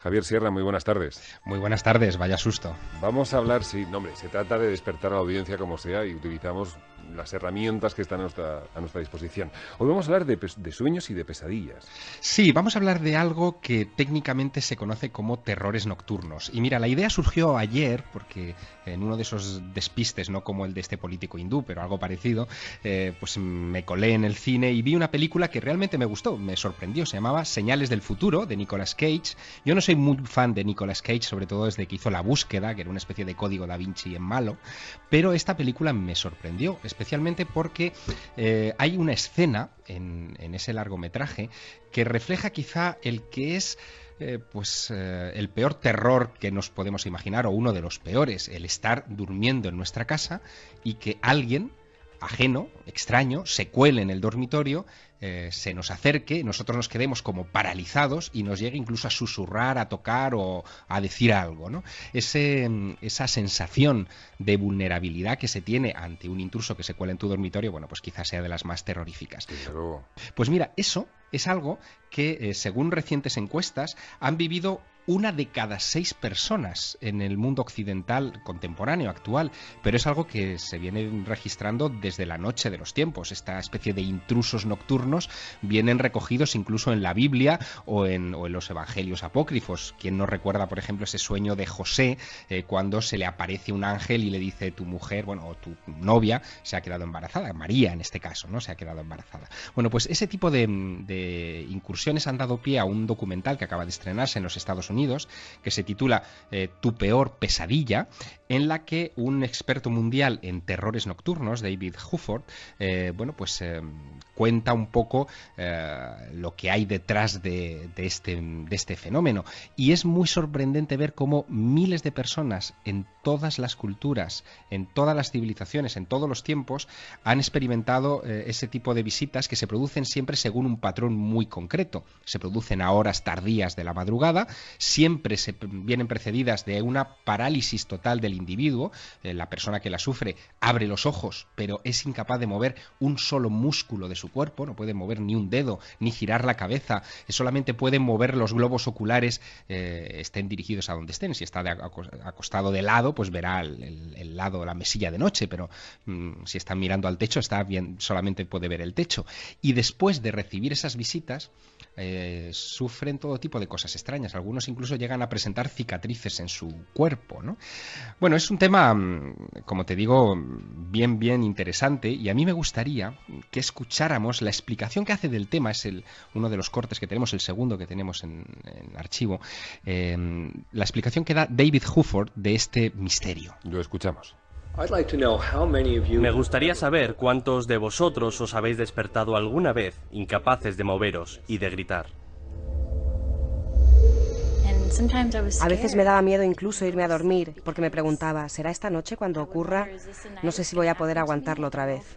Javier Sierra, muy buenas tardes. Muy buenas tardes, vaya susto. Vamos a hablar, sí, no, hombre, se trata de despertar a la audiencia como sea y utilizamos las herramientas que están a nuestra disposición. Hoy vamos a hablar de sueños y de pesadillas. Sí, vamos a hablar de algo que técnicamente se conoce como terrores nocturnos. Y mira, la idea surgió ayer porque en uno de esos despistes, no como el de este político hindú, pero algo parecido, pues me colé en el cine y vi una película que realmente me gustó, me sorprendió. Se llamaba Señales del futuro, de Nicolas Cage. Yo no soy muy fan de Nicolas Cage, sobre todo desde que hizo La búsqueda, que era una especie de código Da Vinci en malo, pero esta película me sorprendió, especialmente porque hay una escena en ese largometraje que refleja quizá el que es el peor terror que nos podemos imaginar, o uno de los peores, el estar durmiendo en nuestra casa y que alguien ajeno, extraño, se cuele en el dormitorio, se nos acerque, nosotros nos quedemos como paralizados y nos llegue incluso a susurrar, a tocar o a decir algo, ¿no? Esa sensación de vulnerabilidad que se tiene ante un intruso que se cuela en tu dormitorio, bueno, pues quizás sea de las más terroríficas. Pero... Pues mira, eso es algo que, según recientes encuestas, han vivido 1 de cada 6 personas en el mundo occidental contemporáneo, actual, pero es algo que se viene registrando desde la noche de los tiempos. Esta especie de intrusos nocturnos vienen recogidos incluso en la Biblia o en los evangelios apócrifos. ¿Quién no recuerda, por ejemplo, ese sueño de José cuando se le aparece un ángel y le dice tu mujer, bueno, o tu novia se ha quedado embarazada, María en este caso, ¿no? Se ha quedado embarazada. Bueno, pues ese tipo de incursiones han dado pie a un documental que acaba de estrenarse en los Estados Unidos, que se titula Tu peor pesadilla, en la que un experto mundial en terrores nocturnos, David Hufford, cuenta un poco lo que hay detrás de este fenómeno. Y es muy sorprendente ver cómo miles de personas en todas las culturas, en todas las civilizaciones, en todos los tiempos, han experimentado ese tipo de visitas que se producen siempre según un patrón muy concreto. Se producen a horas tardías de la madrugada, siempre se vienen precedidas de una parálisis total del individuo. La persona que la sufre abre los ojos, pero es incapaz de mover un solo músculo de su cuerpo, no puede mover ni un dedo, ni girar la cabeza, solamente puede mover los globos oculares, estén dirigidos a donde estén. Si está acostado de lado, pues verá el lado, la mesilla de noche, pero si está mirando al techo, está bien, solamente puede ver el techo. Y después de recibir esas visitas, sufren todo tipo de cosas extrañas. Algunos incluso llegan a presentar cicatrices en su cuerpo, ¿no? Bueno, es un tema, como te digo, bien interesante, y a mí me gustaría que escucháramos la explicación que hace del tema. Es uno de los cortes que tenemos, el segundo que tenemos en archivo, la explicación que da David Hufford de este misterio. Lo escuchamos. Me gustaría saber cuántos de vosotros os habéis despertado alguna vez incapaces de moveros y de gritar. A veces me daba miedo incluso irme a dormir, porque me preguntaba, ¿será esta noche cuando ocurra? No sé si voy a poder aguantarlo otra vez.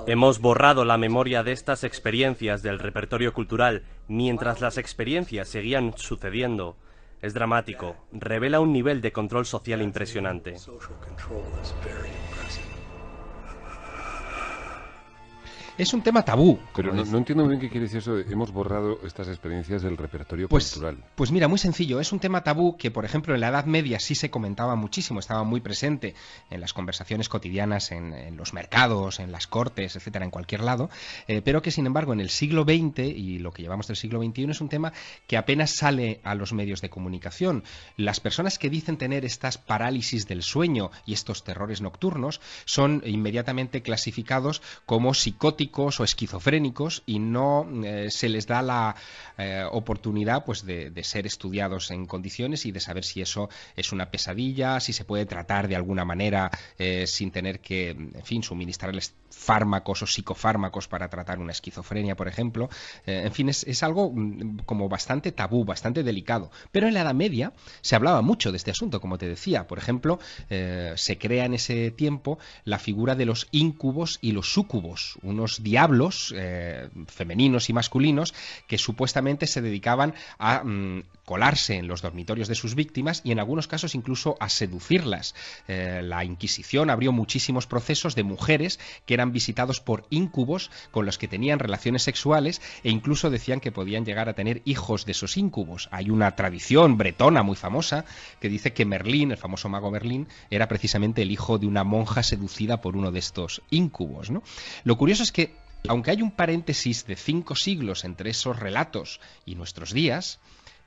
Hemos borrado la memoria de estas experiencias del repertorio cultural mientras las experiencias seguían sucediendo. Es dramático, revela un nivel de control social impresionante. Es un tema tabú. Pero no entiendo muy bien qué quiere decir eso de hemos borrado estas experiencias del repertorio cultural. Pues mira, muy sencillo. Es un tema tabú que, por ejemplo, en la Edad Media sí se comentaba muchísimo, estaba muy presente en las conversaciones cotidianas, en los mercados, en las cortes, etcétera, en cualquier lado, pero que, sin embargo, en el siglo XX y lo que llevamos del siglo XXI es un tema que apenas sale a los medios de comunicación. Las personas que dicen tener estas parálisis del sueño y estos terrores nocturnos son inmediatamente clasificados como psicóticos o esquizofrénicos, y no se les da la oportunidad pues de ser estudiados en condiciones y de saber si eso es una pesadilla, si se puede tratar de alguna manera sin tener que, en fin, suministrarles fármacos o psicofármacos para tratar una esquizofrenia, por ejemplo. En fin, es algo como bastante tabú, bastante delicado. Pero en la Edad Media se hablaba mucho de este asunto, como te decía. Por ejemplo, se crea en ese tiempo la figura de los íncubos y los súcubos, unos unos diablos femeninos y masculinos que supuestamente se dedicaban a colarse en los dormitorios de sus víctimas y en algunos casos incluso a seducirlas. La Inquisición abrió muchísimos procesos de mujeres que eran visitados por íncubos con los que tenían relaciones sexuales e incluso decían que podían llegar a tener hijos de esos íncubos. Hay una tradición bretona muy famosa que dice que Merlín, el famoso mago Merlín, era precisamente el hijo de una monja seducida por uno de estos íncubos, ¿no? Lo curioso es que, aunque hay un paréntesis de 5 siglos entre esos relatos y nuestros días,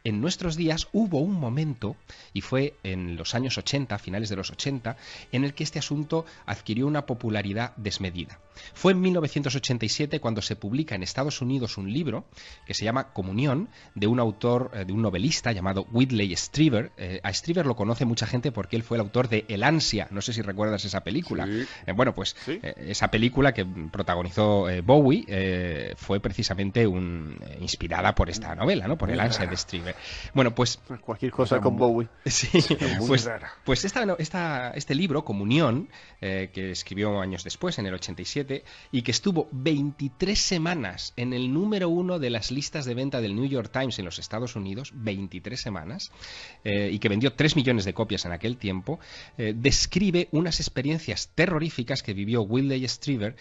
en nuestros días hubo un momento, y fue en los años 80, finales de los 80, en el que este asunto adquirió una popularidad desmedida. Fue en 1987 cuando se publica en Estados Unidos un libro que se llama Comunión, de un autor, de un novelista llamado Whitley Strieber. A Strieber lo conoce mucha gente porque él fue el autor de El Ansia, no sé si recuerdas esa película. Sí. Bueno, pues ¿Sí? Esa película que protagonizó Bowie fue precisamente inspirada por esta novela, ¿no? Por El Ansia de Strieber. Bueno, pues Cualquier cosa con Bowie. sí, muy rara. pues este libro, Comunión, que escribió años después, en el 87, y que estuvo 23 semanas en el número 1 de las listas de venta del New York Times en los Estados Unidos, 23 semanas, y que vendió 3 millones de copias en aquel tiempo, describe unas experiencias terroríficas que vivió Whitley Strieber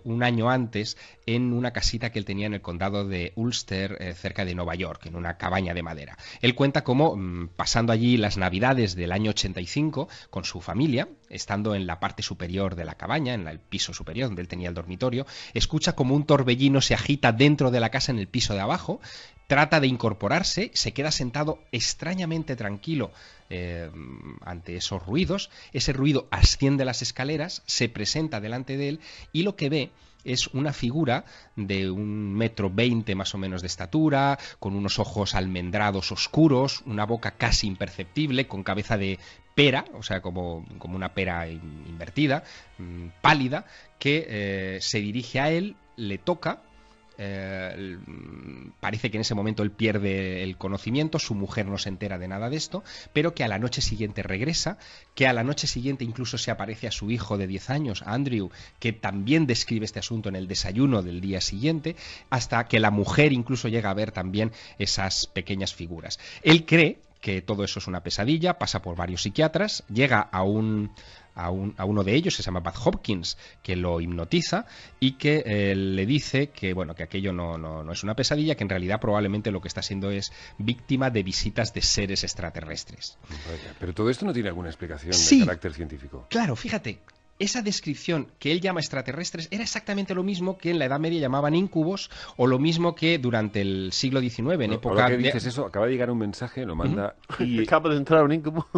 un año antes en una casita que él tenía en el condado de Ulster, cerca de Nueva York, en una cabaña de madera. Él cuenta cómo, pasando allí las navidades del año 85 con su familia, estando en la parte superior de la cabaña, en el piso superior donde él tenía el dormitorio, escucha como un torbellino se agita dentro de la casa en el piso de abajo, trata de incorporarse, se queda sentado extrañamente tranquilo ante esos ruidos, ese ruido asciende las escaleras, se presenta delante de él y lo que ve es una figura de 1,20 m más o menos de estatura, con unos ojos almendrados oscuros, una boca casi imperceptible, con cabeza de pera, o sea, como una pera invertida, pálida, que se dirige a él, le toca. Parece que en ese momento él pierde el conocimiento, su mujer no se entera de nada de esto, pero que a la noche siguiente regresa, que a la noche siguiente incluso se aparece a su hijo de 10 años, a Andrew, que también describe este asunto en el desayuno del día siguiente, hasta que la mujer incluso llega a ver también esas pequeñas figuras. Él cree que todo eso es una pesadilla, pasa por varios psiquiatras, llega a uno de ellos, que se llama Bud Hopkins, que lo hipnotiza y que le dice que, bueno, que aquello no es una pesadilla, que en realidad probablemente lo que está siendo es víctima de visitas de seres extraterrestres. Vaya, pero todo esto no tiene alguna explicación Sí. de carácter científico. Claro, fíjate, esa descripción que él llama extraterrestres era exactamente lo mismo que en la Edad Media llamaban incubos, o lo mismo que durante el siglo XIX, en época Ahora que dices eso, acaba de llegar un mensaje, lo manda Acaba de entrar un incubo.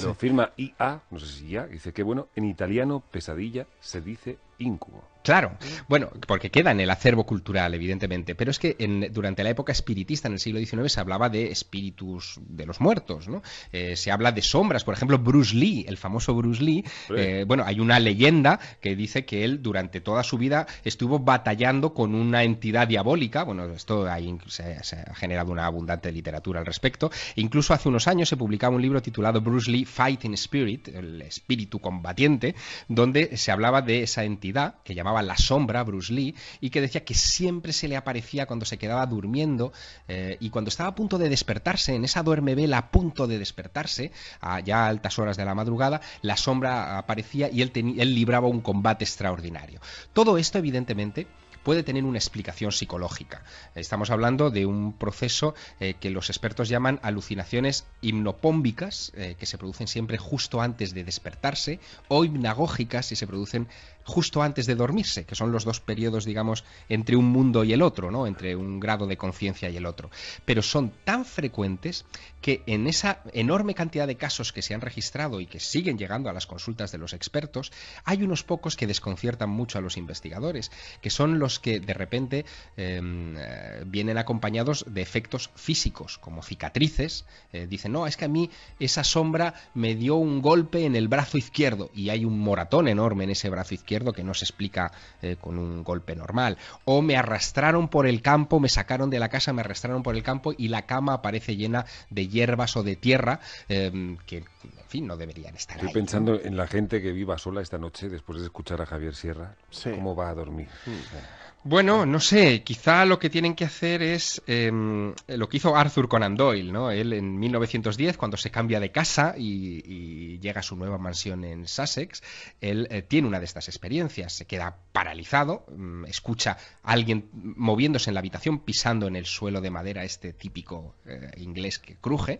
lo firma IA, no sé si ya, dice que bueno, en italiano pesadilla se dice incubo. Claro, bueno, porque queda en el acervo cultural, evidentemente, pero es que durante la época espiritista, en el siglo XIX, se hablaba de espíritus de los muertos, ¿no? Se habla de sombras, por ejemplo, Bruce Lee, el famoso Bruce Lee, bueno, hay una leyenda que dice que él durante toda su vida estuvo batallando con una entidad diabólica, bueno, esto se ha generado una abundante literatura al respecto, e incluso hace unos años se publicaba un libro titulado Bruce Lee Fighting Spirit, el espíritu combatiente, donde se hablaba de esa entidad que llamaba la sombra, Bruce Lee, y que decía que siempre se le aparecía cuando se quedaba durmiendo y cuando estaba a punto de despertarse, en esa duermevela a punto de despertarse, ya a altas horas de la madrugada, la sombra aparecía y él libraba un combate extraordinario. Todo esto, evidentemente, puede tener una explicación psicológica. Estamos hablando de un proceso que los expertos llaman alucinaciones hipnopómbicas, que se producen siempre justo antes de despertarse, o hipnagógicas, si se producen justo antes de dormirse, que son los dos periodos, digamos, entre un mundo y el otro, ¿no? Entre un grado de conciencia y el otro. Pero son tan frecuentes que en esa enorme cantidad de casos que se han registrado y que siguen llegando a las consultas de los expertos, hay unos pocos que desconciertan mucho a los investigadores, que son los que de repente vienen acompañados de efectos físicos, como cicatrices. Dicen, no, es que a mí esa sombra me dio un golpe en el brazo izquierdo y hay un moratón enorme en ese brazo izquierdo izquierdo que no se explica con un golpe normal. O me arrastraron por el campo, me sacaron de la casa, me arrastraron por el campo y la cama aparece llena de hierbas o de tierra que, en fin, no deberían estar ahí. Estoy pensando en la gente que viva sola esta noche después de escuchar a Javier Sierra. Sí. ¿Cómo va a dormir? Bueno, no sé, quizá lo que tienen que hacer es lo que hizo Arthur Conan Doyle, ¿no? Él en 1910, cuando se cambia de casa y llega a su nueva mansión en Sussex, él tiene una de estas experiencias, se queda paralizado, escucha a alguien moviéndose en la habitación, pisando en el suelo de madera este típico inglés que cruje,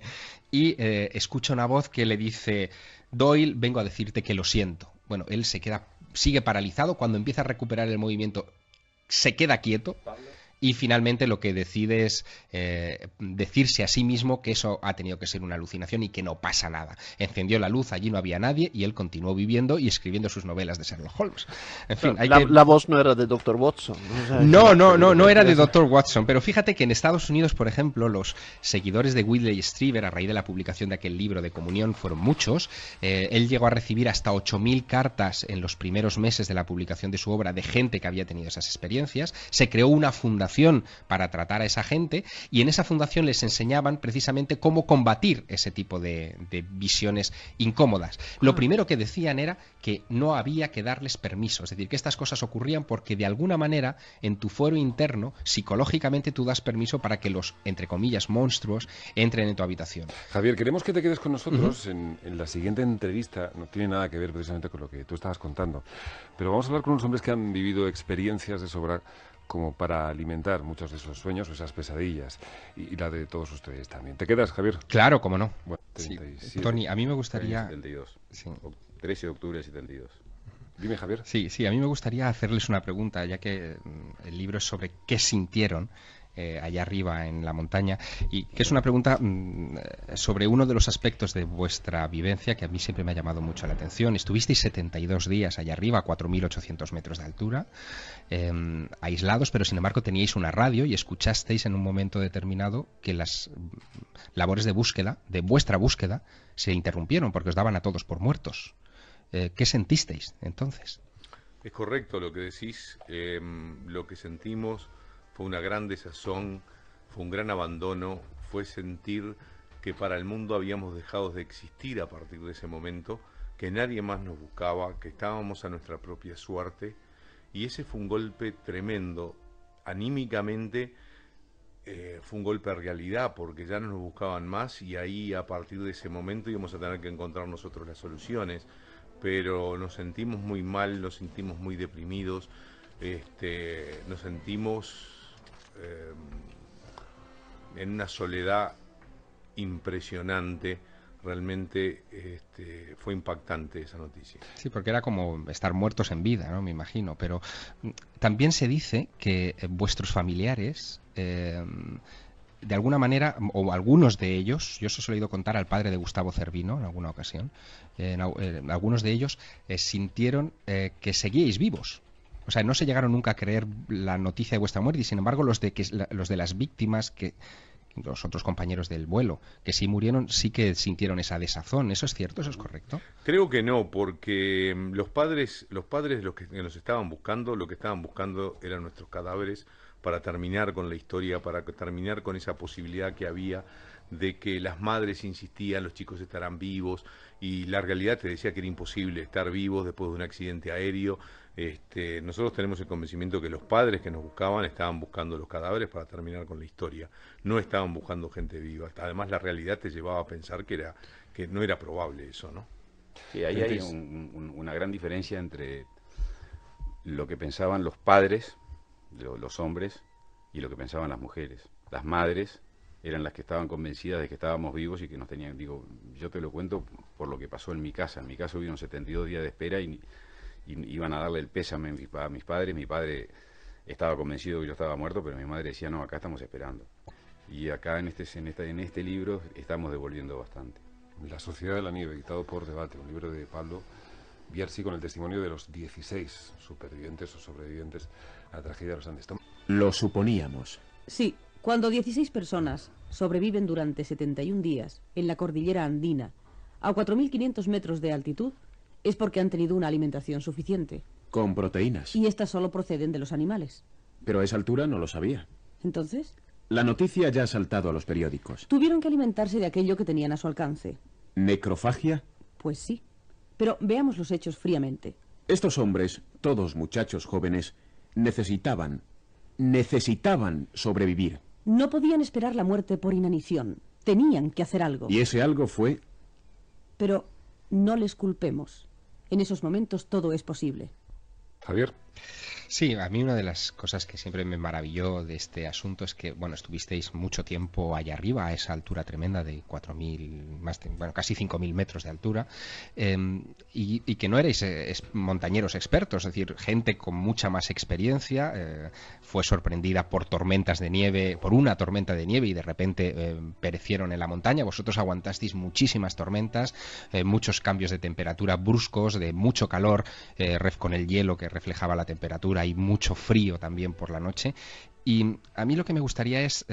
y escucha una voz que le dice: Doyle, vengo a decirte que lo siento. Bueno, él sigue paralizado, cuando empieza a recuperar el movimiento se queda quieto y finalmente lo que decide es decirse a sí mismo que eso ha tenido que ser una alucinación y que no pasa nada. Encendió la luz, allí no había nadie y él continuó viviendo y escribiendo sus novelas de Sherlock Holmes. En fin, la voz no era de Dr. Watson. No era de Dr. Watson, pero fíjate que en Estados Unidos, por ejemplo, los seguidores de Whitley Strieber, a raíz de la publicación de aquel libro de comunión, fueron muchos. Él llegó a recibir hasta 8.000 cartas en los primeros meses de la publicación de su obra de gente que había tenido esas experiencias. Se creó una fundación para tratar a esa gente y en esa fundación les enseñaban precisamente cómo combatir ese tipo de visiones incómodas. Lo primero que decían era que no había que darles permiso, es decir, que estas cosas ocurrían porque de alguna manera en tu fuero interno psicológicamente tú das permiso para que los, entre comillas, monstruos entren en tu habitación. Javier, queremos que te quedes con nosotros en la siguiente entrevista. No tiene nada que ver precisamente con lo que tú estabas contando, pero vamos a hablar con unos hombres que han vivido experiencias de sobra como para alimentar muchos de esos sueños o esas pesadillas y la de todos ustedes también. ¿Te quedas, Javier? Claro, cómo no. Bueno, Sí. Tony, a mí me gustaría... 72. Sí. 13 de octubre del 72. Dime, Javier. Sí, a mí me gustaría hacerles una pregunta, ya que el libro es sobre qué sintieron allá arriba en la montaña, y que es una pregunta sobre uno de los aspectos de vuestra vivencia que a mí siempre me ha llamado mucho la atención. Estuvisteis 72 días allá arriba, a 4.800 metros de altura, aislados, pero sin embargo teníais una radio y escuchasteis en un momento determinado que las labores de búsqueda, de vuestra búsqueda, se interrumpieron porque os daban a todos por muertos. ¿Qué sentisteis entonces? Es correcto lo que decís. Lo que sentimos fue una gran desazón, fue un gran abandono, fue sentir que para el mundo habíamos dejado de existir a partir de ese momento, que nadie más nos buscaba, que estábamos a nuestra propia suerte, y ese fue un golpe tremendo. Anímicamente fue un golpe de realidad, porque ya no nos buscaban más, y ahí a partir de ese momento íbamos a tener que encontrar nosotros las soluciones, pero nos sentimos muy mal, nos sentimos muy deprimidos, nos sentimos en una soledad impresionante. Realmente fue impactante esa noticia. Sí, porque era como estar muertos en vida, ¿no? Me imagino. Pero también se dice que vuestros familiares, de alguna manera, o algunos de ellos, yo os he oído contar al padre de Gustavo Cervino en alguna ocasión, algunos de ellos sintieron que seguíais vivos. O sea, no se llegaron nunca a creer la noticia de vuestra muerte y, sin embargo, los de las víctimas, que los otros compañeros del vuelo, que sí murieron, sí que sintieron esa desazón. ¿Eso es cierto? ¿Eso es correcto? Creo que no, porque los padres de los que nos estaban buscando, lo que estaban buscando eran nuestros cadáveres para terminar con la historia, para terminar con esa posibilidad que había de que las madres insistían, los chicos estarán vivos, y la realidad te decía que era imposible estar vivos después de un accidente aéreo. Nosotros tenemos el convencimiento que los padres que nos buscaban estaban buscando los cadáveres para terminar con la historia, no estaban buscando gente viva. Además, la realidad te llevaba a pensar que no era probable eso, ¿no? Sí, ahí hay una gran diferencia entre lo que pensaban los padres, los hombres, y lo que pensaban las mujeres. Las madres eran las que estaban convencidas de que estábamos vivos y que nos tenían... Digo, yo te lo cuento por lo que pasó en mi casa. En mi casa hubieron 72 días de espera y iban a darle el pésame a mis padres. Mi padre estaba convencido que yo estaba muerto, pero mi madre decía, no, acá estamos esperando. Y acá en este libro estamos devolviendo bastante. La Sociedad de la Nieve, editado por Debate, un libro de Pablo Bierzi con el testimonio de los 16 supervivientes o sobrevivientes a la tragedia de los Andes. Lo suponíamos. Sí, cuando 16 personas sobreviven durante 71 días en la cordillera andina, a 4.500 metros de altitud, es porque han tenido una alimentación suficiente. Con proteínas. Y estas solo proceden de los animales. Pero a esa altura no lo sabía. ¿Entonces? La noticia ya ha saltado a los periódicos. Tuvieron que alimentarse de aquello que tenían a su alcance. ¿Necrofagia? Pues sí. Pero veamos los hechos fríamente. Estos hombres, todos muchachos jóvenes, necesitaban sobrevivir. No podían esperar la muerte por inanición. Tenían que hacer algo. Y ese algo fue... Pero no les culpemos. En esos momentos todo es posible. Javier. Sí, a mí una de las cosas que siempre me maravilló de este asunto es que, bueno, estuvisteis mucho tiempo allá arriba, a esa altura tremenda de 4.000, casi 5.000 metros de altura, y que no erais montañeros expertos, es decir, gente con mucha más experiencia, fue sorprendida por tormentas de nieve, por una tormenta de nieve y de repente perecieron en la montaña. Vosotros aguantasteis muchísimas tormentas, muchos cambios de temperatura bruscos, de mucho calor, con el hielo que reflejaba la temperatura, y mucho frío también por la noche. Y a mí lo que me gustaría es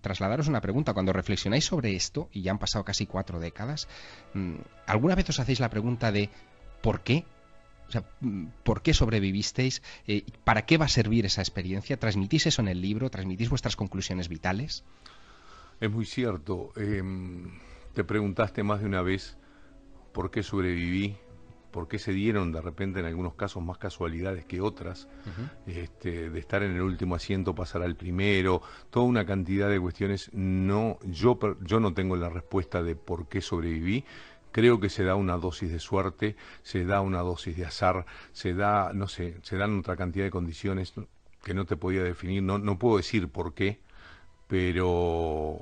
trasladaros una pregunta. Cuando reflexionáis sobre esto, y ya han pasado casi 4 décadas, ¿alguna vez os hacéis la pregunta de ¿por qué? O sea, ¿por qué sobrevivisteis? ¿Para qué va a servir esa experiencia? ¿Transmitís eso en el libro? ¿Transmitís vuestras conclusiones vitales? Es muy cierto. Te preguntaste más de una vez por qué sobreviví, por qué se dieron de repente en algunos casos más casualidades que otras, de estar en el último asiento, pasar al primero, toda una cantidad de cuestiones. Yo no tengo la respuesta de por qué sobreviví. Creo que se da una dosis de suerte, se da una dosis de azar, se dan otra cantidad de condiciones que no te podía definir, no puedo decir por qué, pero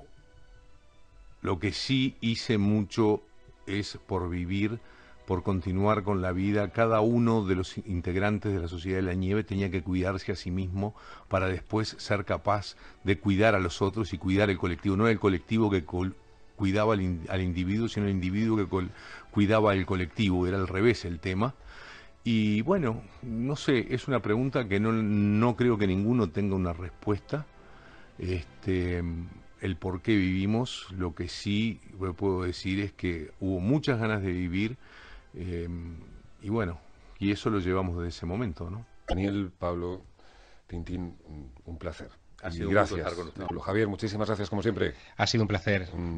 lo que sí hice mucho es por vivir, por continuar con la vida. Cada uno de los integrantes de la Sociedad de la Nieve tenía que cuidarse a sí mismo para después ser capaz de cuidar a los otros y cuidar el colectivo. No era el colectivo que cuidaba al individuo, sino el individuo que cuidaba al colectivo. Era al revés el tema. Y bueno, no sé, es una pregunta que no creo que ninguno tenga una respuesta. El por qué vivimos, lo que sí puedo decir es que hubo muchas ganas de vivir. Y bueno, y eso lo llevamos desde ese momento, ¿no? Daniel, Pablo, Tintín, un placer. Ha sido gracias. un gusto estar con ustedes. Javier, muchísimas gracias como siempre. Ha sido un placer.